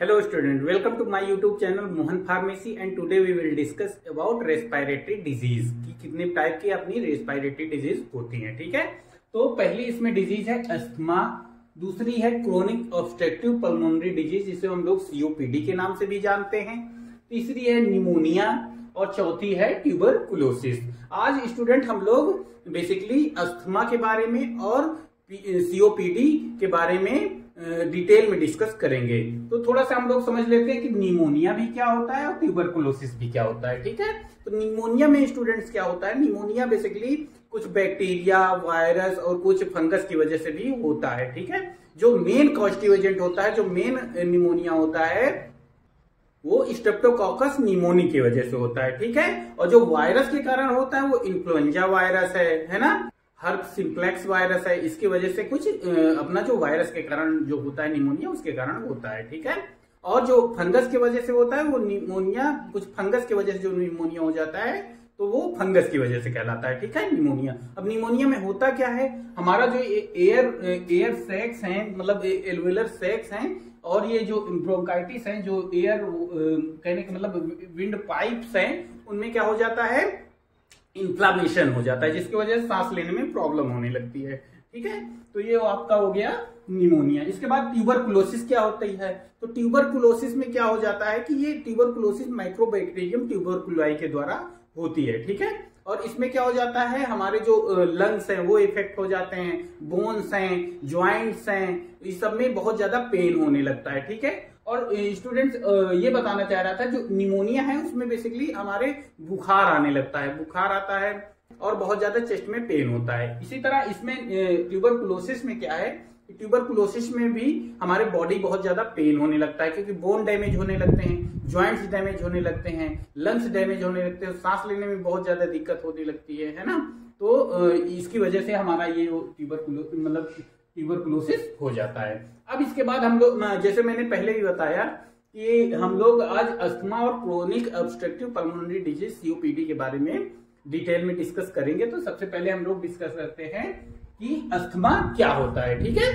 Hello student, welcome to my YouTube channel Mohan Pharmacy and today we will discuss about respiratory disease कि कितने type की अपनी respiratory disease होती हैं। ठीक है, तो पहली इसमें डिजीज है अस्थमा, दूसरी है क्रोनिक ऑब्स्ट्रक्टिव पल्मोनरी डिजीज जिसे हम लोग COPD के नाम से भी जानते हैं, तीसरी है निमोनिया और चौथी है ट्यूबरकुलोसिस। आज स्टूडेंट हम लोग बेसिकली अस्थमा के बारे में और COPD के बारे में डिटेल में डिस्कस करेंगे। तो थोड़ा सा हम लोग समझ लेते हैं कि निमोनिया भी क्या होता है और ट्यूबरकुलोसिस भी क्या होता है। ठीक है, तो निमोनिया में स्टूडेंट्स क्या होता है, निमोनिया बेसिकली कुछ बैक्टीरिया, वायरस और कुछ फंगस की वजह से भी होता है। ठीक है, जो मेन कॉजेटिव एजेंट होता है, जो मेन निमोनिया होता है वो स्ट्रेप्टोकोकस निमोनी की वजह से होता है। ठीक है, और जो वायरस के कारण होता है वो इन्फ्लुएंजा वायरस है ना, हर्प सिंप्लेक्स वायरस है, इसकी वजह से कुछ अपना जो वायरस के कारण जो होता है निमोनिया उसके कारण होता है। ठीक है, और जो फंगस की वजह से होता है वो निमोनिया, कुछ फंगस की वजह से जो निमोनिया हो जाता है तो वो फंगस की वजह से कहलाता है। ठीक है, निमोनिया। अब निमोनिया में होता क्या है, हमारा जो एयर सैक्स हैं, मतलब एल्वेलर सैक्स हैं, और ये जो ब्रोंकाइटिस हैं, जो एयर कहने का मतलब विंड पाइप्स हैं, उनमें क्या हो जाता है, इन्फ्लामेशन हो जाता है, जिसकी वजह से सांस लेने में प्रॉब्लम होने लगती है। ठीक है, तो ये आपका हो गया निमोनिया। इसके बाद ट्यूबरकुलोसिस क्या होती है, तो ट्यूबरकुलोसिस में क्या हो जाता है कि ये ट्यूबरकुलोसिस माइक्रोबैक्टीरियम ट्यूबरकुलाई के द्वारा होती है। ठीक है, और इसमें क्या हो जाता है, हमारे जो लंग्स हैं वो इफेक्ट हो जाते हैं, बोन्स हैं, ज्वाइंट्स हैं, इस सब में बहुत ज्यादा पेन होने लगता है। ठीक है, और स्टूडेंट्स ये बताना चाह रहा था, जो निमोनिया है उसमें बेसिकली हमारे बुखार आने लगता है, बुखार आता है और बहुत ज्यादा चेस्ट में पेन होता है। इसी तरह इसमें ट्यूबरकुलोसिस में क्या है, ट्यूबरकुलोसिस में भी हमारे बॉडी बहुत ज्यादा पेन होने लगता है, क्योंकि बोन डैमेज होने लगते हैं, जॉइंट्स डैमेज होने लगते हैं, लंग्स डैमेज होने लगते हैं, सांस लेने में बहुत ज्यादा दिक्कत होने लगती है ना। तो इसकी वजह से हमारा ये ट्यूबरकुलोसिस हो जाता है। अब इसके बाद हम लोग, जैसे मैंने पहले भी बताया कि हम लोग आज अस्थमा और chronic obstructive pulmonary disease COPD के बारे में डिटेल में डिस्कस करेंगे। तो सबसे पहले हम लोग डिस्कस करते हैं कि अस्थमा क्या होता है। ठीक है,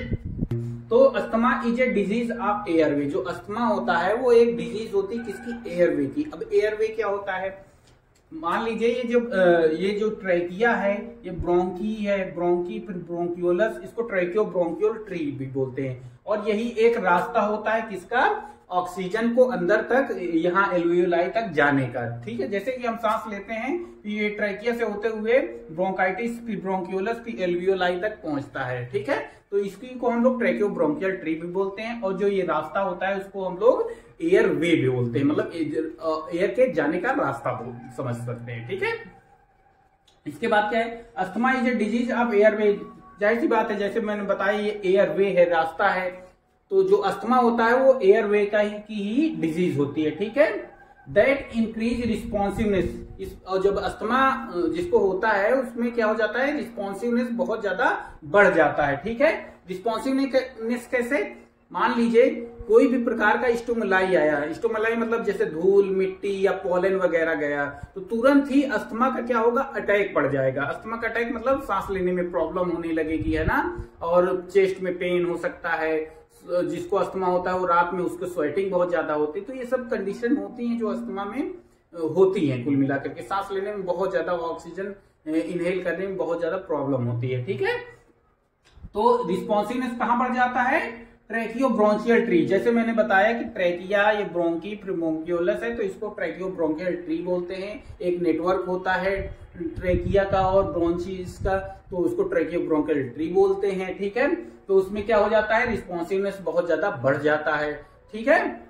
तो asthma is a disease of airway. जो अस्थमा होता है वो एक डिजीज होती है किसकी, एयरवे की। अब एयरवे क्या होता है, मान लीजिए ये जो ट्रैकिया है, ये ब्रोंकी है, ब्रोंकी फिर ब्रोंक्यूलस, इसको ट्रैकियो ब्रोंकियल ट्री भी बोलते हैं। और यही एक रास्ता होता है किसका, ऑक्सीजन को अंदर तक, यहाँ एल्वियोलाई तक जाने का। ठीक है, जैसे कि हम सांस लेते हैं ये ट्रैकिया से होते हुए ब्रोंकाइटिस फिर ब्रोंक्यूलस फिर एल्वियोलाई तक पहुंचता है। ठीक है, तो इसकी को हम लोग ट्रैकियो ब्रोंकियल ट्री भी बोलते हैं, और जो ये रास्ता होता है उसको हम लोग एयर वे भी बोलते हैं, मतलब एयर के जाने का रास्ता समझ सकते हैं। ठीक है, इसके बाद क्या है, asthma is a disease of airway. जाहिर सी बात है, जैसे मैंने बताया ये एयर वे है, रास्ता है, तो जो अस्थमा होता है वो एयरवे की ही डिजीज होती है। ठीक है, दैट इंक्रीज रिस्पॉन्सिवनेस। और जब अस्थमा जिसको होता है उसमें क्या हो जाता है, रिस्पॉन्सिवनेस बहुत ज्यादा बढ़ जाता है। ठीक है, रिस्पॉन्सिवनेस कैसे, मान लीजिए कोई भी प्रकार का स्टिमुलाई आया, स्टिमुलाई मतलब जैसे धूल, मिट्टी या पॉलन वगैरह गया, तो तुरंत ही अस्थमा का क्या होगा, अटैक पड़ जाएगा। अस्थमा का अटैक मतलब सांस लेने में प्रॉब्लम होने लगेगी, है ना, और चेस्ट में पेन हो सकता है। जिसको अस्थमा होता है वो रात में उसको स्वेटिंग बहुत ज्यादा होती है। तो ये सब कंडीशन होती हैं जो अस्थमा में होती हैं। कुल मिलाकर के सांस लेने में बहुत ज्यादा, ऑक्सीजन इनहेल करने में बहुत ज्यादा प्रॉब्लम होती है। ठीक है, तो रिस्पॉन्सिवनेस कहां बढ़ जाता है, ट्रैकियो ब्रोंकियल ट्री। जैसे मैंने बताया कि ट्रैकिया, ये ब्रोंकी फिर ब्रोंक्यूलस है, तो इसको ट्रैकियो ब्रोंकियल ट्री बोलते हैं। एक नेटवर्क होता है ट्रैकिया का और ब्रोंचीज का, तो उसको ट्रैकियो ब्रोंकियल ट्री बोलते हैं। ठीक है, तो उसमें क्या हो जाता है, रिस्पॉन्सिवनेस बहुत ज्यादा बढ़ जाता है। ठीक है,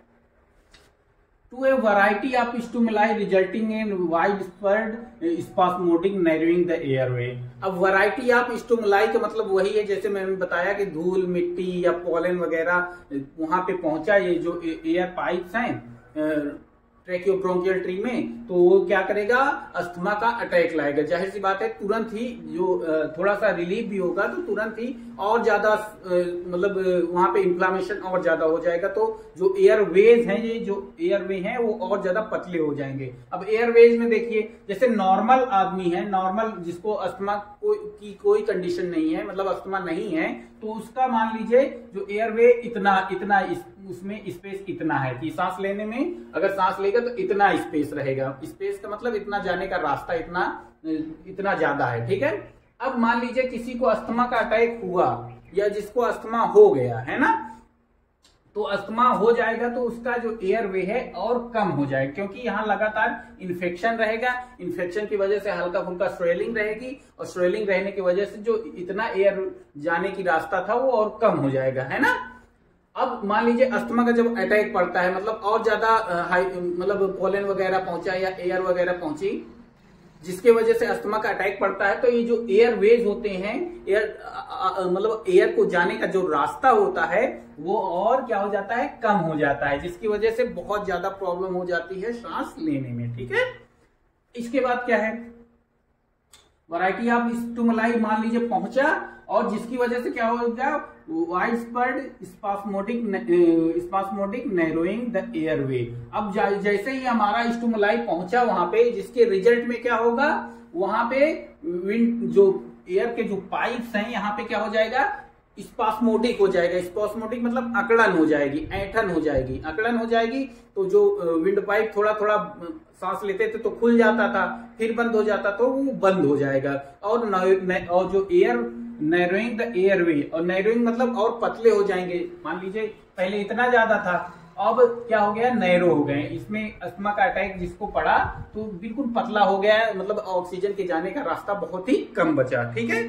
to a variety of stimuli resulting in wide spread spasmodic narrowing the airway. अब वैरायटी ऑफ स्टिमुलाई का मतलब वही है, जैसे मैंने बताया कि धूल, मिट्टी या पॉलन वगैरह वहां पे पहुंचा, ये जो एयर पाइप्स हैं ट्रैकियोब्रोंकियल ट्री में, तो वो क्या करेगा, अस्थमा का अटैक लाएगा। जाहिर सी बात है, तुरंत ही जो थोड़ा सा रिलीफ भी होगा तो तुरंत ही और ज्यादा मतलब वहां पे इन्फ्लामेशन और ज्यादा हो जाएगा। तो जो एयरवेज हैं, ये जो एयरवे हैं वो और ज्यादा पतले हो जाएंगे। अब एयरवेज में देखिए, जैसे नॉर्मल आदमी है, नॉर्मल जिसको अस्थमा की कोई कंडीशन नहीं है, मतलब अस्थमा नहीं है, तो उसका मान लीजिए जो एयरवे इतना उसमें स्पेस इतना है कि सांस लेने में अगर सांस लेगा तो इतना स्पेस रहेगा। स्पेस का मतलब इतना जाने का रास्ता इतना ज्यादा है, ठीक है। अब मान लीजिए किसी को अस्थमा का अटैक हुआ या जिसको अस्थमा हो गया है ना, तो अस्थमा हो जाएगा तो उसका जो एयरवे है और कम हो जाएगा, क्योंकि यहाँ लगातार इन्फेक्शन रहेगा। इन्फेक्शन की वजह से हल्का फुल्का स्वेलिंग रहेगी, और स्वेलिंग रहने की वजह से जो इतना एयर जाने की रास्ता था वो और कम हो जाएगा, है ना। अब मान लीजिए अस्थमा का जब अटैक पड़ता है, मतलब और ज्यादा मतलब पोलन वगैरह पहुंचा या एयर वगैरह पहुंची, जिसके वजह से अस्थमा का अटैक पड़ता है, तो ये जो एयरवेज होते हैं, मतलब एयर को जाने का जो रास्ता होता है वो और क्या हो जाता है, कम हो जाता है, जिसकी वजह से बहुत ज्यादा प्रॉब्लम हो जाती है सांस लेने में, ठीक है। इसके बाद क्या है, वैरायटी ऑफ स्टिमुलाई मान लीजिए पहुंचा, और जिसकी वजह से क्या होगा, wide spread spasmodic narrowing the airway. अब जैसे ही हमारा स्टिमुलाई पहुंचा वहां पे, जिसके रिजल्ट में क्या होगा, वहां पे विंड जो एयर के जो पाइप्स हैं यहाँ पे क्या हो जाएगा, स्पास्मोडिक हो जाएगा। स्पास्मोडिक मतलब अकड़न हो जाएगी, ऐंठन हो जाएगी, अकड़न हो जाएगी। तो जो विंड पाइप थोड़ा थोड़ा सांस लेते थे तो खुल जाता था, फिर बंद हो जाता तो वो बंद हो जाएगा। और जो एयर नैरोइंग द एयरवे, और नैरोइंग मतलब और पतले हो जाएंगे। मान लीजिए पहले इतना ज्यादा था, अब क्या हो गया, नैरो हो गए। इसमें अस्थमा का अटैक जिसको पड़ा तो बिल्कुल पतला हो गया, मतलब ऑक्सीजन के जाने का रास्ता बहुत ही कम बचा, ठीक है।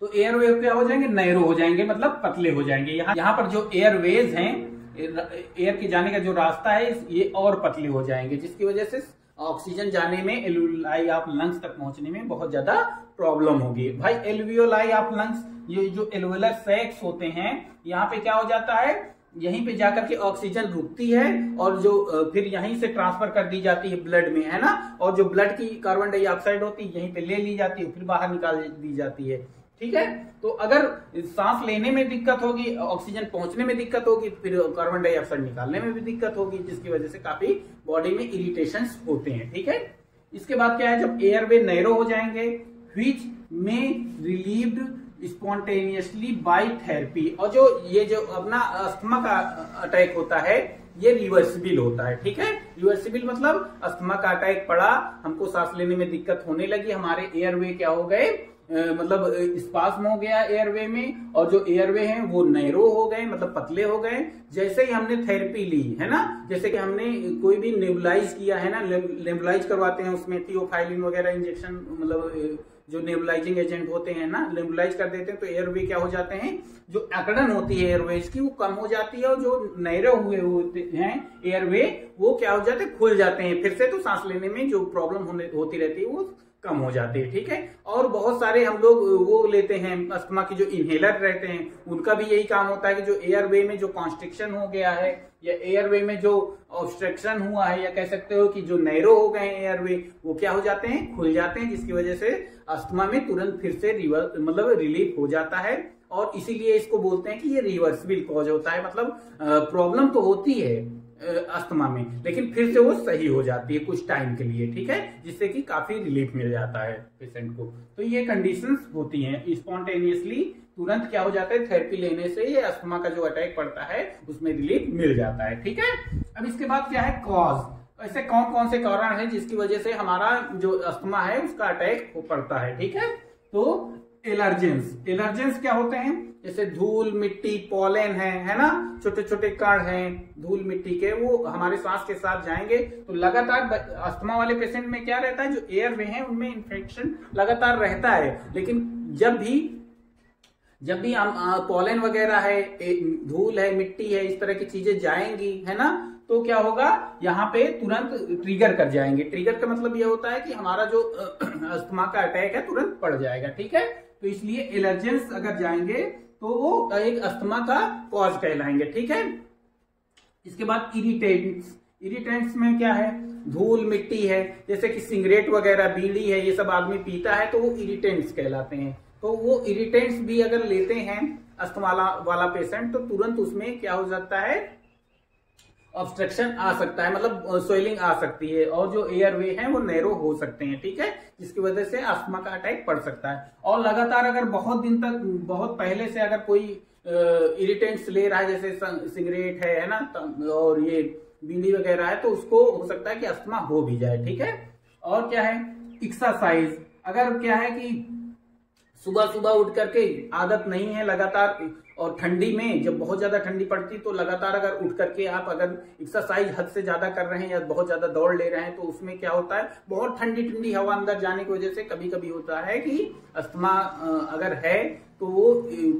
तो एयरवे क्या हो जाएंगे, नैरो हो जाएंगे, मतलब पतले हो जाएंगे। यहाँ पर जो एयरवेज हैं, एयर के जाने का जो रास्ता है ये और पतले हो जाएंगे, जिसकी वजह से ऑक्सीजन जाने में, एल्वियोलाई ऑफ लंग्स तक पहुंचने में बहुत ज्यादा प्रॉब्लम होगी। भाई एल्वियोलाई ऑफ लंग्स, ये जो एल्वियोलर सैक्स होते हैं, यहाँ पे क्या हो जाता है, यहीं पे जाकर के ऑक्सीजन रुकती है और जो फिर यहीं से ट्रांसफर कर दी जाती है ब्लड में, है ना। और जो ब्लड की कार्बन डाइऑक्साइड होती है यहीं पे ले ली जाती है, फिर बाहर निकाल दी जाती है, ठीक है। तो अगर सांस लेने में दिक्कत होगी, ऑक्सीजन पहुंचने में दिक्कत होगी, फिर कार्बन डाइऑक्साइड निकालने में भी दिक्कत होगी, जिसकी वजह से काफी बॉडी में इरिटेशंस होते हैं, ठीक है। इसके बाद क्या है, जब एयरवे नैरो हो जाएंगे, व्हिच में रिलीव्ड स्पॉन्टेनियसली बाय थेरेपी। और ये जो अपना अस्थमा का अटैक होता है ये रिवर्सिबल होता है, ठीक है। रिवर्सिबल मतलब अस्थमा का अटैक पड़ा, हमको सांस लेने में दिक्कत होने लगी, हमारे एयरवे क्या हो गए, मतलब स्पास्म हो गया एयरवे में, और जो एयरवे हैं वो नैरो हो गए, मतलब पतले हो गए। जैसे ही हमने थेरेपी ली, है ना, जैसे कि हमने कोई भी नेबुलाइज किया है ना, नेबुलाइज करवाते हैं, उसमें थियोफाइलिन वगैरह इंजेक्शन, मतलब जो नेबुलाइजिंग एजेंट होते हैं ना, नेबुलाइज कर देते हैं, तो एयरवे क्या हो जाते हैं, जो अकड़न होती है एयरवेज की वो कम हो जाती है, और जो नैरो हुए होते हैं एयरवे वो क्या हो जाते हैं, खुल जाते हैं फिर से। तो सांस लेने में जो प्रॉब्लम होती रहती है वो कम हो जाती है, ठीक है। और बहुत सारे हम लोग वो लेते हैं, अस्थमा की जो इनहेलर रहते हैं उनका भी यही काम होता है कि जो एयरवे में जो कॉन्स्ट्रिक्शन हो गया है या एयरवे में जो ऑब्स्ट्रक्शन हुआ है, या कह सकते हो कि जो नैरो हो गए एयरवे, वो क्या हो जाते हैं, खुल जाते हैं, जिसकी वजह से अस्थमा में तुरंत फिर से मतलब रिलीफ हो जाता है। और इसीलिए इसको बोलते हैं कि ये रिवर्सिबल कॉज होता है, मतलब प्रॉब्लम तो होती है अस्थमा में, लेकिन फिर से वो सही हो जाती है कुछ टाइम के लिए, ठीक है, जिससे कि काफी रिलीफ मिल जाता है पेशेंट को। तो ये कंडीशंस होती हैं, स्पॉन्टेनियसली तुरंत क्या हो जाता है, थेरेपी लेने से ये अस्थमा का जो अटैक पड़ता है उसमें रिलीफ मिल जाता है, ठीक है। अब इसके बाद क्या है, कॉज। ऐसे कौन कौन से कारण है जिसकी वजह से हमारा जो अस्थमा है उसका अटैक पड़ता है, ठीक है। तो एलर्जेंस क्या होते हैं, जैसे धूल मिट्टी पॉलन है ना, छोटे छोटे कण हैं धूल मिट्टी के, वो हमारे सांस के साथ जाएंगे तो लगातार अस्थमा वाले पेशेंट में क्या रहता है, जो एयरवे है उनमें इन्फेक्शन लगातार रहता है। लेकिन जब भी हम पॉलन वगैरह है, धूल है, मिट्टी है, इस तरह की चीजें जाएंगी, है ना, तो क्या होगा, यहाँ पे तुरंत ट्रिगर कर जाएंगे। ट्रिगर का मतलब ये होता है कि हमारा जो अस्थमा का अटैक है तुरंत पड़ जाएगा, ठीक है। तो इसलिए एलर्जेंस अगर जाएंगे तो वो एक अस्थमा का कॉज कहलाएंगे, ठीक है। इसके बाद इरिटेंट्स में क्या है, धूल मिट्टी है, जैसे कि सिगरेट वगैरह, बीड़ी है, ये सब आदमी पीता है तो वो इरिटेंट्स कहलाते हैं। तो वो इरिटेंट्स भी अगर लेते हैं अस्थमा वाला पेशेंट तो तुरंत उसमें क्या हो जाता है, ऑब्स्ट्रक्शन आ सकता है, मतलब स्वेलिंग आ सकती है और जो एयरवे है वो नैरो हो सकते हैं, ठीक है, जिसकी वजह से अस्थमा का अटैक पड़ सकता है। और लगातार अगर बहुत दिन तक, बहुत पहले से अगर कोई इरिटेंट्स ले रहा है, जैसे सिगरेट है ना, और ये बीड़ी वगैरह है, तो उसको हो सकता है कि अस्थमा हो भी जाए, ठीक है। और क्या है, एक्सरसाइज, अगर क्या है कि सुबह सुबह उठ करके आदत नहीं है लगातार, और ठंडी में जब बहुत ज्यादा ठंडी पड़ती तो लगातार अगर उठ करके आप अगर एक्सरसाइज हद से ज्यादा कर रहे हैं या बहुत ज्यादा दौड़ ले रहे हैं, तो उसमें क्या होता है, बहुत ठंडी ठंडी हवा अंदर जाने की वजह से कभी कभी होता है कि अस्थमा अगर है तो वो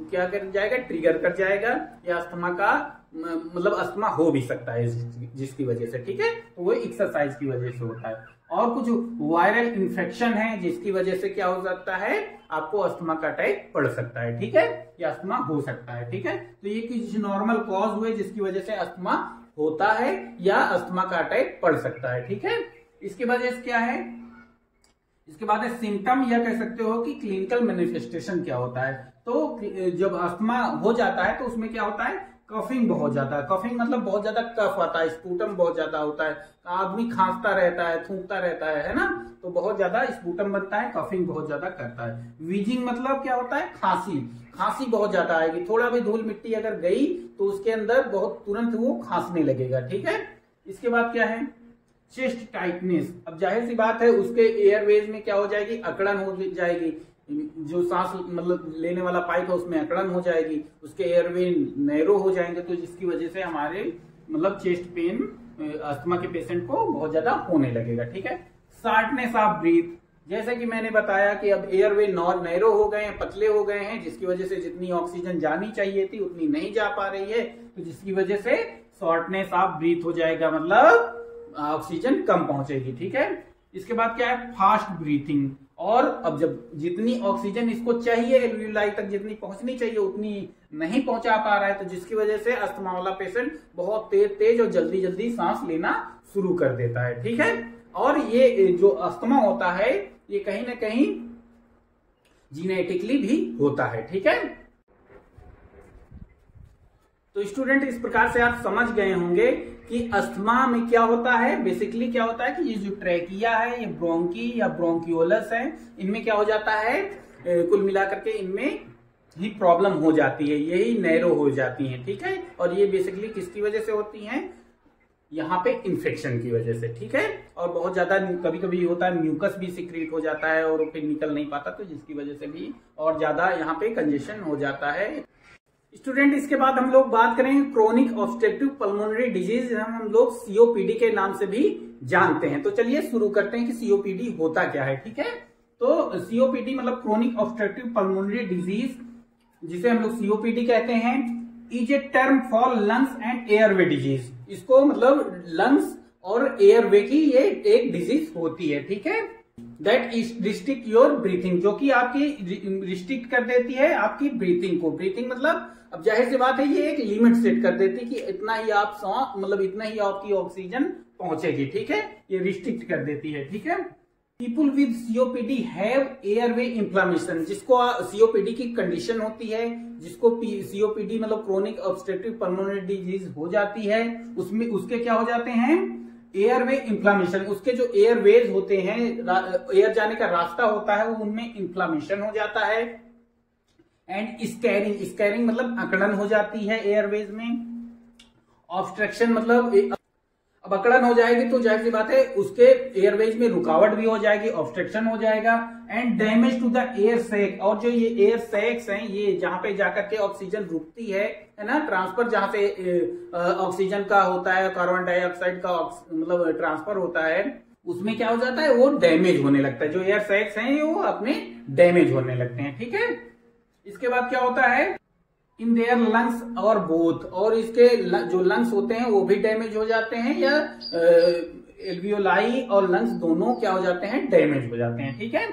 क्या कर जाएगा, ट्रिगर कर जाएगा, या अस्थमा का मतलब अस्थमा हो भी सकता है जिसकी वजह से, ठीक है, तो वो एक्सरसाइज की वजह से होता है। और कुछ वायरल इन्फेक्शन है जिसकी वजह से क्या हो सकता है, आपको अस्थमा का अटैक पड़ सकता है, ठीक है, या अस्थमा हो सकता है, ठीक है। तो ये कुछ नॉर्मल कॉज हुए जिसकी वजह से अस्थमा होता है या अस्थमा का अटैक पड़ सकता है, ठीक है। इसके बाद क्या है, इसके बाद सिम्टम, या कह सकते हो कि क्लिनिकल मैनिफेस्टेशन क्या होता है। तो जब अस्थमा हो जाता है तो उसमें क्या होता है, कफिंग बहुत ज्यादा, कफिंग मतलब बहुत ज्यादा कफ आता है, स्पूटम बहुत ज्यादा होता है, आदमी खांसता रहता है, थूकता रहता है ना, तो बहुत ज्यादा स्पूटम बनता है, कफिंग बहुत ज्यादा करता है। वीजिंग मतलब क्या होता है, खांसी, खांसी बहुत ज्यादा आएगी, थोड़ा भी धूल मिट्टी अगर गई तो उसके अंदर बहुत तुरंत वो खांसने लगेगा, ठीक है। इसके बाद क्या है, चेस्ट टाइटनेस, अब जाहिर सी बात है उसके एयरवेज में क्या हो जाएगी, अकड़न हो जाएगी, जो सांस मतलब लेने वाला पाइप है उसमें अकड़न हो जाएगी, उसके एयरवे नैरो हो जाएंगे, तो जिसकी वजह से हमारे मतलब चेस्ट पेन अस्थमा के पेशेंट को बहुत ज्यादा होने लगेगा, ठीक है। शॉर्टनेस ऑफ ब्रीथ, जैसे कि मैंने बताया कि अब एयरवे नैरो हो गए हैं, पतले हो गए हैं, जिसकी वजह से जितनी ऑक्सीजन जानी चाहिए थी उतनी नहीं जा पा रही है, तो जिसकी वजह से शॉर्टनेस ऑफ ब्रीथ हो जाएगा, मतलब ऑक्सीजन कम पहुंचेगी, ठीक है। इसके बाद क्या है, फास्ट ब्रीथिंग, और अब जब जितनी ऑक्सीजन इसको चाहिए एल्वियोलाई तक जितनी पहुंचनी चाहिए उतनी नहीं पहुंचा पा रहा है, तो जिसकी वजह से अस्थमा वाला पेशेंट बहुत तेज तेज और जल्दी जल्दी सांस लेना शुरू कर देता है, ठीक है। और ये जो अस्थमा होता है ये कहीं ना कहीं जीनेटिकली भी होता है, ठीक है। तो स्टूडेंट इस प्रकार से आप समझ गए होंगे कि अस्थमा में क्या होता है, बेसिकली क्या होता है कि ये जो ट्रैकिया है, ये ब्रोंकी या ब्रोंकियोलस है, इनमें क्या हो जाता है, कुल मिलाकर के इनमें ही प्रॉब्लम हो जाती है, यही नैरो हो जाती है, ठीक है। और ये बेसिकली किसकी वजह से होती हैं, यहाँ पे इन्फेक्शन की वजह से, ठीक है। और बहुत ज्यादा कभी कभी होता है म्यूकस भी सिक्रीट हो जाता है और फिर निकल नहीं पाता, तो जिसकी वजह से भी और ज्यादा यहाँ पे कंजेशन हो जाता है। स्टूडेंट इसके बाद हम लोग बात करेंगे क्रोनिक ऑब्स्ट्रक्टिव पल्मोनरी डिजीज, हम लोग सीओपीडी के नाम से भी जानते हैं। तो चलिए शुरू करते हैं कि सीओपीडी होता क्या है, ठीक है। तो सीओपीडी मतलब क्रोनिक ऑब्स्ट्रक्टिव पल्मोनरी डिजीज, जिसे हम लोग सीओपीडी कहते हैं, is a term for lungs and airway disease. इसको मतलब लंग्स और एयरवे की ये एक डिजीज होती है, ठीक है। That is restrict your breathing, जो कि आपकी रिस्ट्रिक्ट कर देती है आपकी ब्रीथिंग को। ब्रीथिंग मतलब अब जाहिर सी बात है ये एक लिमिट सेट कर देती है कि इतना ही आप सांस मतलब इतना ही आपकी ऑक्सीजन पहुंचेगी, ठीक है, ये रिस्ट्रिक्ट कर देती है, ठीक है। People with COPD have airway inflammation, जिसको सीओपीडी की कंडीशन होती है, जिसको सीओपीडी मतलब क्रोनिक ऑब्स्ट्रक्टिव पल्मोनरी डिजीज हो जाती है, उसमें उसके क्या हो जाते हैं, एयरवे इन्फ्लामेशन, उसके जो एयरवेज होते हैं, एयर जाने का रास्ता होता है, वो उनमें इन्फ्लामेशन हो जाता है। एंड स्कैरिंग, स्कैरिंग मतलब अकड़न हो जाती है एयरवेज में। ऑब्स्ट्रक्शन मतलब अब अकड़न हो जाएगी तो जाहिर सी बात है उसके एयरवेज में रुकावट भी हो जाएगी, ऑब्स्ट्रक्शन हो जाएगा। And damage to the air sac, और जो ये एयर सैक्स हैं, ये जहां पे जाकर के ऑक्सीजन रुकती है ना, ट्रांसफर जहां से ऑक्सीजन का होता है, कार्बन डाइऑक्साइड का मतलब ट्रांसफर होता है, उसमें क्या हो जाता है, वो डैमेज होने लगता है। जो एयर सैक्स हैं वो अपने डैमेज होने लगते हैं, ठीक है। इसके बाद क्या होता है, इन देयर लंग्स और बोथ, और इसके जो लंग्स होते हैं वो भी डैमेज हो जाते हैं, या एल्वियोलाई और लंग्स दोनों क्या हो जाते हैं, डैमेज हो जाते हैं, ठीक है।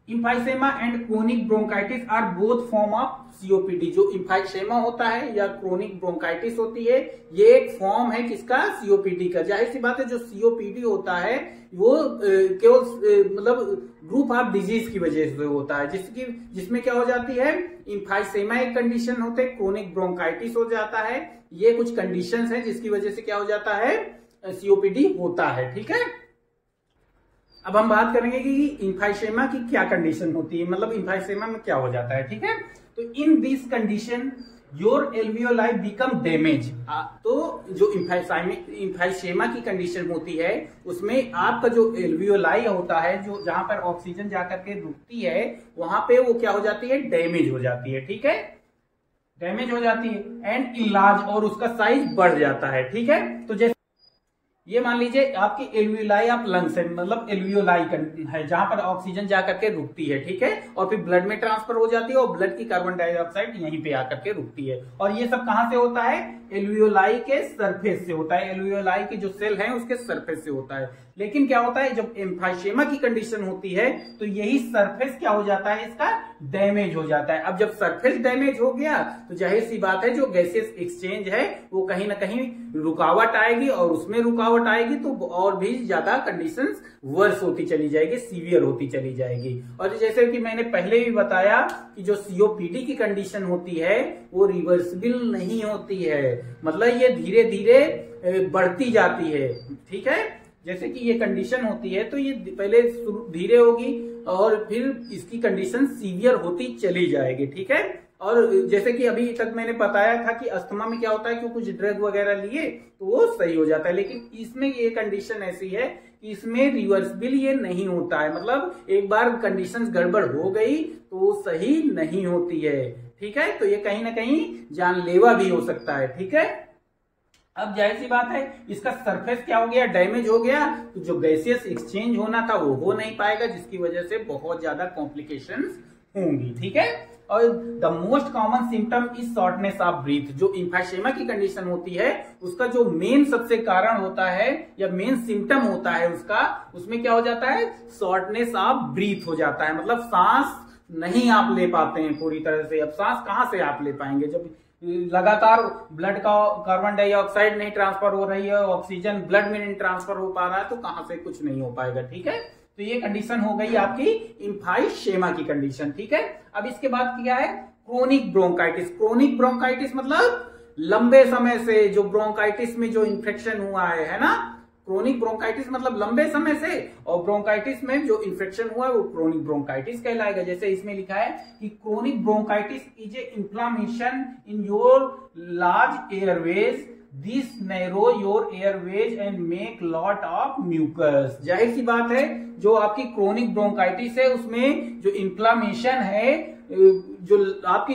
Emphysema and chronic bronchitis are both form of COPD. जो इम्फाइसेमा होता है या क्रोनिक ब्रोंकाइटिस होती है, ये एक फॉर्म है किसका, सीओपीडी का। जाहिर सी बात है जो सीओपीडी होता है वो केवल मतलब ग्रुप ऑफ डिजीज की वजह से होता है, जिसमें क्या हो जाती है, इम्फाइसेमा एक कंडीशन होते है, क्रोनिक ब्रोंकाइटिस हो जाता है। ये कुछ कंडीशंस हैं जिसकी वजह से क्या हो जाता है, सीओपीडी होता है। ठीक है, अब हम बात करेंगे कि इम्फाइसेमा की क्या कंडीशन होती है, मतलब इम्फाइसेमा में क्या हो जाता है। ठीक है, तो in this condition your alveoli become damage. तो जो इम्फाइसेमा की कंडीशन होती है उसमें आपका जो एल्वियोलाई होता है, जो जहां पर ऑक्सीजन जाकर के रुकती है, वहां पे वो क्या हो जाती है, डैमेज हो जाती है। ठीक है, डैमेज हो जाती है एंड इलाज, और उसका साइज बढ़ जाता है। ठीक है, तो जैसे ये मान लीजिए आपकी एल्वियोलाई ऑफ लंग्स है, मतलब एल्वियोलाई है जहां पर ऑक्सीजन जाकर के रुकती है। ठीक है, और फिर ब्लड में ट्रांसफर हो जाती है और ब्लड की कार्बन डाइऑक्साइड यहीं पे आकर के रुकती है। और ये सब कहां से होता है, एल्वियोलाई के सरफेस से होता है, एल्वियोलाई के जो सेल हैं उसके सरफेस से होता है। लेकिन क्या होता है, जब एम्फाइसेमा की कंडीशन होती है तो यही सरफेस क्या हो जाता है, इसका डैमेज हो जाता है। अब जब सरफेस डैमेज हो गया तो जाहिर सी बात है जो गैसियस एक्सचेंज है वो कहीं ना कहीं रुकावट आएगी, और उसमें रुकावट आएगी तो और भी ज्यादा कंडीशंस वर्स होती चली जाएगी, सीवियर होती चली जाएगी। और जैसे कि मैंने पहले भी बताया कि जो सीओपीडी की कंडीशन होती है वो रिवर्सिबल नहीं होती है, मतलब ये धीरे धीरे बढ़ती जाती है। ठीक है, जैसे कि ये कंडीशन होती है तो ये पहले धीरे होगी और फिर इसकी कंडीशन सीवियर होती चली जाएगी। ठीक है, और जैसे कि अभी तक मैंने बताया था कि अस्थमा में क्या होता है कि कुछ ड्रग वगैरह लिए तो वो सही हो जाता है, लेकिन इसमें ये कंडीशन ऐसी है कि इसमें रिवर्सिबल ये नहीं होता है, मतलब एक बार कंडीशंस गड़बड़ हो गई तो वो सही नहीं होती है। ठीक है, तो ये कहीं ना कहीं जानलेवा भी हो सकता है। ठीक है, अब जाहिर सी बात है इसका सरफेस क्या हो गया, डैमेज हो गया, तो जो गैसियस एक्सचेंज होना था वो हो नहीं पाएगा, जिसकी वजह से बहुत ज्यादा कॉम्प्लिकेशंस होंगी। ठीक है, और the most common symptom is shortness of breath. जो इम्फाइसेमा की कंडीशन होती है उसका जो मेन सबसे कारण होता है या मेन सिम्टम होता है उसका, उसमें क्या हो जाता है, शॉर्टनेस ऑफ ब्रीथ हो जाता है, मतलब सांस नहीं आप ले पाते हैं पूरी तरह से। अब सांस कहां से आप ले पाएंगे जब लगातार ब्लड का कार्बन डाइऑक्साइड नहीं ट्रांसफर हो रही है, ऑक्सीजन ब्लड में नहीं ट्रांसफर हो पा रहा है, तो कहां से कुछ नहीं हो पाएगा। ठीक है, तो ये कंडीशन हो गई आपकी इम्फाइसेमा की कंडीशन। ठीक है, अब इसके बाद क्या है, क्रोनिक ब्रोंकाइटिस। क्रोनिक ब्रोंकाइटिस मतलब लंबे समय से जो ब्रोंकाइटिस में जो इन्फेक्शन हुआ है ना, क्रोनिक ब्रोंकाइटिस मतलब लंबे समय से, और ब्रोंकाइटिस में जो इन्फेक्शन हुआ है वो क्रोनिक ब्रोंकाइटिस कहलाएगा। जैसे इसमें लिखा है कि chronic bronchitis is a inflammation in your large airways, this narrow your airways and make lot of mucus. जाहिर सी बात है जो आपकी क्रोनिक ब्रोंकाइटिस है उसमें जो इन्फ्लामेशन है, जो आपकी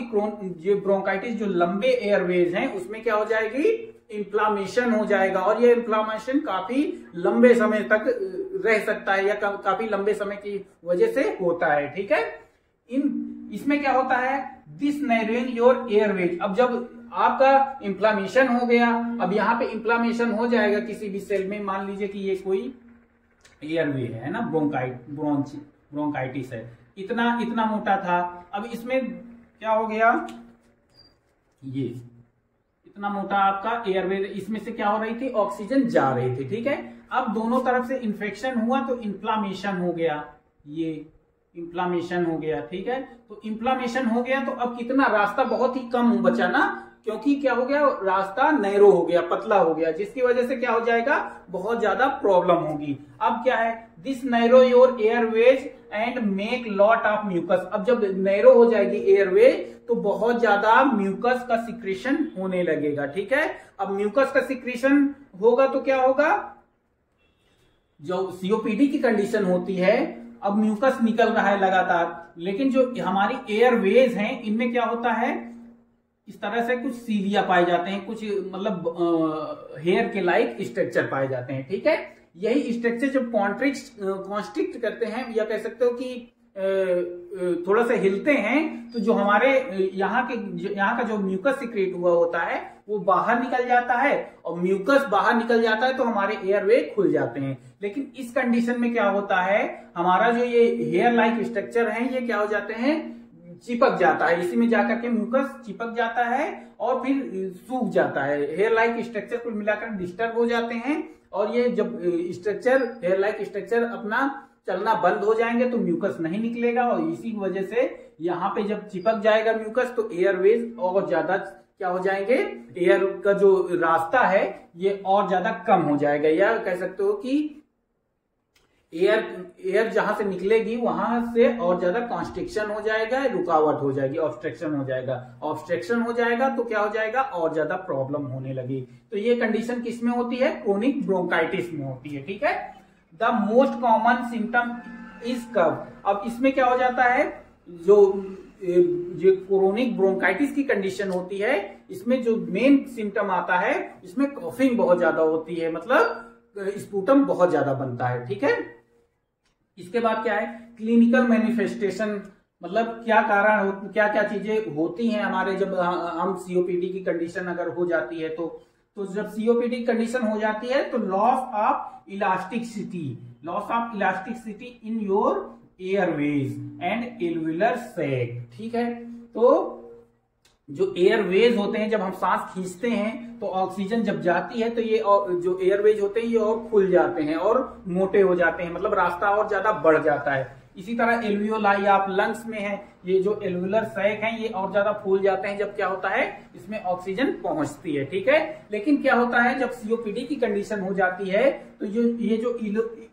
जो ब्रोंकाइटिस जो लंबे एयरवेज हैं उसमें क्या हो जाएगी, इन्फ्लामेशन हो जाएगा, और ये इन्फ्लामेशन काफी लंबे समय तक रह सकता है या काफी लंबे समय की वजह से होता है। ठीक है, इसमें क्या होता है, दिस नैरोइंग योर एयरवेज। अब जब आपका इन्फ्लामेशन हो गया, अब यहाँ पे इन्फ्लामेशन हो जाएगा किसी भी सेल में, मान लीजिए कि ये कोई एयरवे है ना, ब्रोंकाइटिस है, इतना मोटा था, अब इसमें क्या हो गया, ये इतना मोटा आपका एयरवे, इसमें से क्या हो रही थी, ऑक्सीजन जा रही थी। ठीक है, अब दोनों तरफ से इन्फेक्शन हुआ तो इन्फ्लामेशन हो गया, ये इन्फ्लामेशन हो गया। ठीक है, तो इन्फ्लामेशन हो गया तो अब कितना, रास्ता बहुत ही कम बचा ना, क्योंकि क्या हो गया, रास्ता नैरो हो गया, पतला हो गया, जिसकी वजह से क्या हो जाएगा, बहुत ज्यादा प्रॉब्लम होगी। अब क्या है, this narrow your airways and make lot of mucus. अब जब नैरो हो जाएगी एयरवे तो बहुत ज्यादा म्यूकस का सिक्रेशन होने लगेगा। ठीक है, अब म्यूकस का सिक्रेशन होगा तो क्या होगा, जो सीओपीडी की कंडीशन होती है, अब म्यूकस निकल रहा है लगातार, लेकिन जो हमारी एयरवेज हैं इनमें क्या होता है, इस तरह से कुछ सीलिया पाए जाते हैं, कुछ मतलब हेयर के लाइक स्ट्रक्चर पाए जाते हैं। ठीक है, यही स्ट्रक्चर जब कॉन्स्ट्रिक्ट करते हैं या कह सकते हो कि थोड़ा सा हिलते हैं, तो जो हमारे यहाँ का जो म्यूकस सिक्रेट हुआ होता है वो बाहर निकल जाता है और म्यूकस बाहर निकल जाता है तो हमारे एयरवे खुल जाते हैं। लेकिन इस कंडीशन में क्या होता है, हमारा जो ये हेयर लाइक स्ट्रक्चर है ये क्या हो जाते हैं, चिपक जाता है, इसी में जाकर के म्यूकस चिपक जाता है और फिर सूख जाता है। हेयर लाइक स्ट्रक्चर कुल मिलाकर डिस्टर्ब हो जाते हैं और ये जब स्ट्रक्चर हेयर लाइक स्ट्रक्चर अपना चलना बंद हो जाएंगे तो म्यूकस नहीं निकलेगा और इसी की वजह से यहाँ पे जब चिपक जाएगा म्यूकस तो एयरवेज और ज्यादा क्या हो जाएंगे, एयर का जो रास्ता है ये और ज्यादा कम हो जाएगा, या कह सकते हो कि एयर जहां से निकलेगी वहां से और ज्यादा कॉन्स्ट्रिक्शन हो जाएगा, रुकावट हो जाएगी, ऑब्स्ट्रक्शन हो जाएगा। ऑब्स्ट्रक्शन हो जाएगा तो क्या हो जाएगा, और ज्यादा प्रॉब्लम होने लगी। तो ये कंडीशन किस में होती है, क्रोनिक ब्रोंकाइटिस में होती है। ठीक है, the most common symptom is cough. अब इसमें क्या हो जाता है, जो क्रोनिक ब्रोंकाइटिस की कंडीशन होती है इसमें जो मेन सिम्टम आता है इसमें कॉफिंग बहुत ज्यादा होती है, मतलब स्पूटम बहुत ज्यादा बनता है। ठीक है, इसके बाद क्या है, क्लिनिकल मैनिफेस्टेशन, मतलब क्या कारण, क्या क्या चीजें होती हैं हमारे जब हम सीओपीडी की कंडीशन अगर हो जाती है तो जब सीओपीडी कंडीशन हो जाती है तो loss of elasticity in your airways and alveolar sac. ठीक है, तो जो एयरवेज होते हैं जब हम सांस खींचते हैं तो ऑक्सीजन जब जाती है तो ये जो एयरवेज होते हैं ये और खुल जाते हैं और मोटे हो जाते हैं, मतलब रास्ता और ज्यादा बढ़ जाता है। इसी तरह एल्वियोलाई आप लंग्स में है, ये जो एल्वियुलर सैक है ये और ज्यादा फूल जाते हैं जब क्या होता है इसमें ऑक्सीजन पहुंचती है। ठीक है, लेकिन क्या होता है जब सीओपीडी की कंडीशन हो जाती है तो ये जो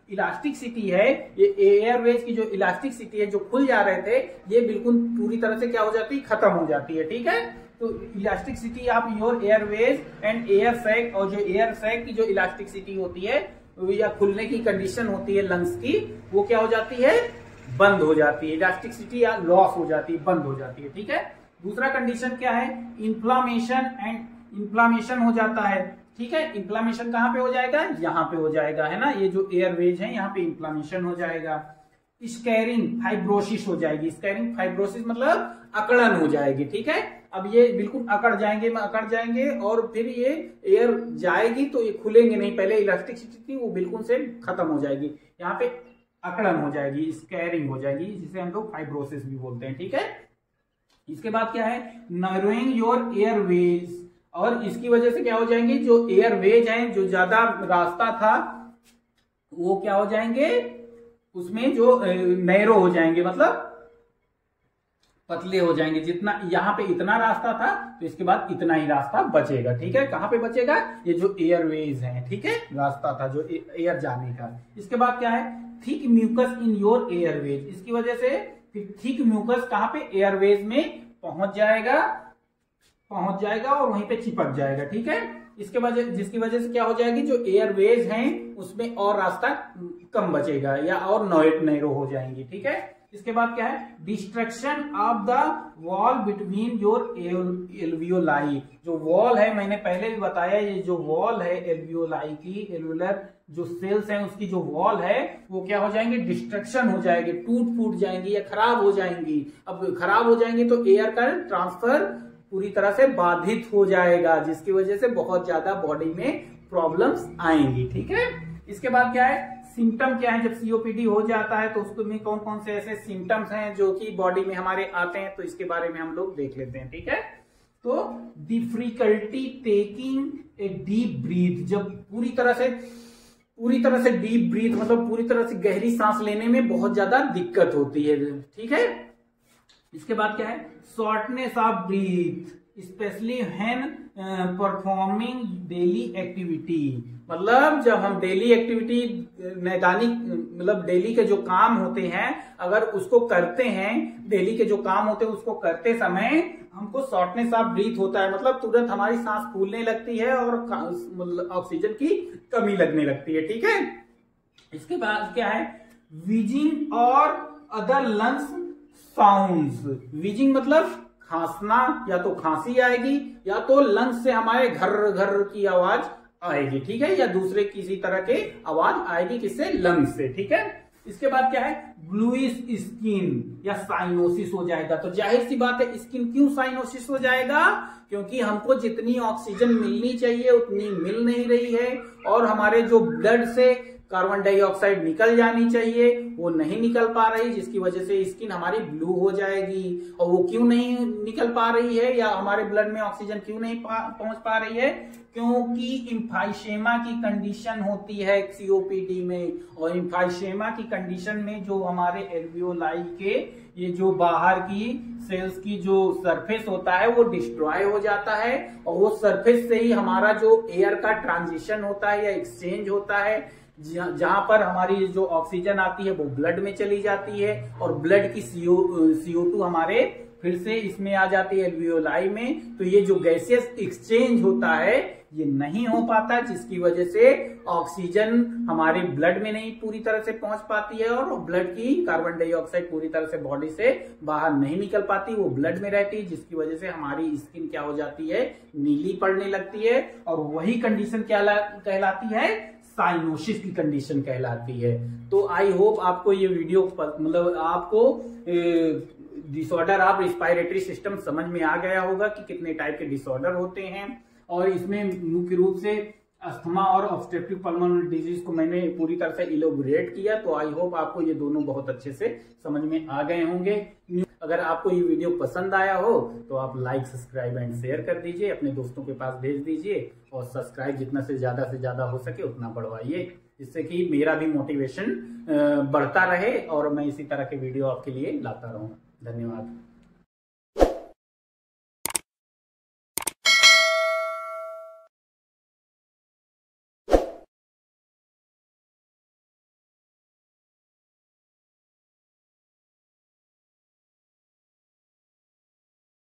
इलास्टिसिटी है, ये एयरवेज की जो इलास्टिसिटी है जो खुल जा रहे थे ये बिल्कुल पूरी तरह से क्या हो जाती है, खत्म हो जाती है। ठीक है, तो elasticity of your airways and air sac, और जो एयर सैक की जो इलास्टिसिटी होती है या खुलने की कंडीशन होती है लंग्स की, वो क्या हो जाती है, बंद हो जाती है, इलास्टिसिटी या लॉस हो जाती है, बंद हो जाती है। ठीक है, दूसरा कंडीशन क्या है, इन्फ्लामेशन हो जाता है। ठीक है, इन्फ्लामेशन कहां पे हो जाएगा, यहाँ पे हो जाएगा, है ना, ये जो एयरवेज है यहाँ पे इन्फ्लामेशन हो जाएगा। स्कैरिंग फाइब्रोसिस हो जाएगी, स्कैरिंग फाइब्रोसिस मतलब अकड़न हो जाएगी। ठीक है, अब ये बिल्कुल अकड़ जाएंगे और फिर ये एयर जाएगी तो ये खुलेंगे नहीं, पहले इलास्टिसिटी थी वो बिल्कुल से खत्म हो जाएगी, यहाँ पे अकड़न हो जाएगी, स्कैरिंग हो जाएगी, जिसे हम लोग फाइब्रोसिस भी बोलते हैं। ठीक है, इसके बाद क्या है, नैरोइंग योर एयरवेज, और इसकी वजह से क्या हो जाएंगे, जो एयरवेज हैं जो ज्यादा रास्ता था वो क्या हो जाएंगे, उसमें जो नैरो हो जाएंगे, मतलब पतले हो जाएंगे। जितना यहाँ पे इतना रास्ता था तो इसके बाद इतना ही रास्ता बचेगा। ठीक है, कहां पे बचेगा, ये जो एयरवेज हैं, ठीक है, रास्ता था जो एयर जाने का। इसके बाद क्या है, thick mucus in your airways, इसकी वजह से थिक म्यूकस कहां पे, एयरवेज में पहुंच जाएगा और वहीं पे चिपक जाएगा। ठीक है, जिसकी वजह से क्या हो जाएगी, जो एयरवेज हैं उसमें और रास्ता कम बचेगा या और नैरो हो जाएंगी। ठीक है, इसके बाद क्या है, destruction of the wall between your alveoli, जो वॉल है मैंने पहले भी बताया, ये जो वॉल है एल्वियोलाई की, एल्वियोलर जो सेल्स हैं उसकी जो वॉल है वो क्या हो जाएंगे, डिस्ट्रक्शन हो जाएंगे, टूट फूट जाएंगी या खराब हो जाएंगी। अब खराब हो जाएंगे तो एयर का ट्रांसफर पूरी तरह से बाधित हो जाएगा, जिसकी वजह से बहुत ज्यादा बॉडी में प्रॉब्लम्स आएंगी। ठीक है, इसके बाद क्या है, सिम्टम क्या है, जब सीओपीडी हो जाता है तो उसमें कौन कौन से ऐसे सिम्टम्स हैं जो कि बॉडी में हमारे आते हैं, तो इसके बारे में हम लोग देख लेते हैं। ठीक है, तो difficulty taking a deep breath, जब पूरी तरह से डीप ब्रीथ मतलब पूरी तरह से गहरी सांस लेने में बहुत ज्यादा दिक्कत होती है। ठीक है, इसके बाद क्या है, shortness of breath specially when performing daily activity, मतलब जब हम डेली एक्टिविटी नैदानिक मतलब डेली के जो काम होते हैं अगर उसको करते हैं, डेली के जो काम होते हैं उसको करते समय हमको शॉर्टनेस ऑफ ब्रीथ होता है, मतलब तुरंत हमारी सांस फूलने लगती है और ऑक्सीजन की कमी लगने लगती है। ठीक है, इसके बाद क्या है, वीजिंग और अदर लंग्स साउंड्स, वीजिंग मतलब खांसना, या तो खांसी आएगी या तो लंग्स से हमारे घर घर की आवाज आएगी। ठीक है, या दूसरे किसी तरह के आवाज आएगी, किससे, लंग्स से। ठीक है, इसके बाद क्या है, ब्लूइश स्किन या साइनोसिस हो जाएगा। तो जाहिर सी बात है, स्किन क्यों साइनोसिस हो जाएगा, क्योंकि हमको जितनी ऑक्सीजन मिलनी चाहिए उतनी मिल नहीं रही है, और हमारे जो ब्लड से कार्बन डाइऑक्साइड निकल जानी चाहिए वो नहीं निकल पा रही, जिसकी वजह से स्किन हमारी ब्लू हो जाएगी। और वो क्यों नहीं निकल पा रही है, या हमारे ब्लड में ऑक्सीजन क्यों नहीं पहुंच पा रही है, क्योंकि इम्फाइशेमा की कंडीशन होती है सीओपीडी में। और इम्फाइशेमा की कंडीशन में जो हमारे एल्वियोलाई के ये जो बाहर की सेल्स की जो सरफेस होता है वो डिस्ट्रॉय हो जाता है, और वो सरफेस से ही हमारा जो एयर का ट्रांजिशन होता है या एक्सचेंज होता है, जहां पर हमारी जो ऑक्सीजन आती है वो ब्लड में चली जाती है, और ब्लड की CO2 हमारे फिर से इसमें आ जाती है एल्वियोलाई में। तो ये जो गैसियस एक्सचेंज होता है ये नहीं हो पाता, जिसकी वजह से ऑक्सीजन हमारे ब्लड में नहीं पूरी तरह से पहुंच पाती है, और ब्लड की कार्बन डाइऑक्साइड पूरी तरह से बॉडी से बाहर नहीं निकल पाती, वो ब्लड में रहती है, जिसकी वजह से हमारी स्किन क्या हो जाती है, नीली पड़ने लगती है। और वही कंडीशन क्या कहलाती है, साइनोसिस की कंडीशन कहलाती है। तो आई होप आपको ये वीडियो मतलब आपको डिसऑर्डर ऑफ रिस्पायरेटरी सिस्टम समझ में आ गया होगा कि कितने टाइप के डिसऑर्डर होते हैं, और इसमें मुख्य रूप से अस्थमा और ऑब्स्ट्रक्टिव पल्मोनरी डिजीज को मैंने पूरी तरह से इलेबोरेट किया। तो आई होप आपको ये दोनों बहुत अच्छे से समझ में आ गए होंगे। अगर आपको ये वीडियो पसंद आया हो तो आप लाइक, सब्सक्राइब एंड शेयर कर दीजिए, अपने दोस्तों के पास भेज दीजिए, और सब्सक्राइब जितना से ज्यादा हो सके उतना बढ़वाइए, जिससे कि मेरा भी मोटिवेशन बढ़ता रहे और मैं इसी तरह के वीडियो आपके लिए लाता रहूं। धन्यवाद।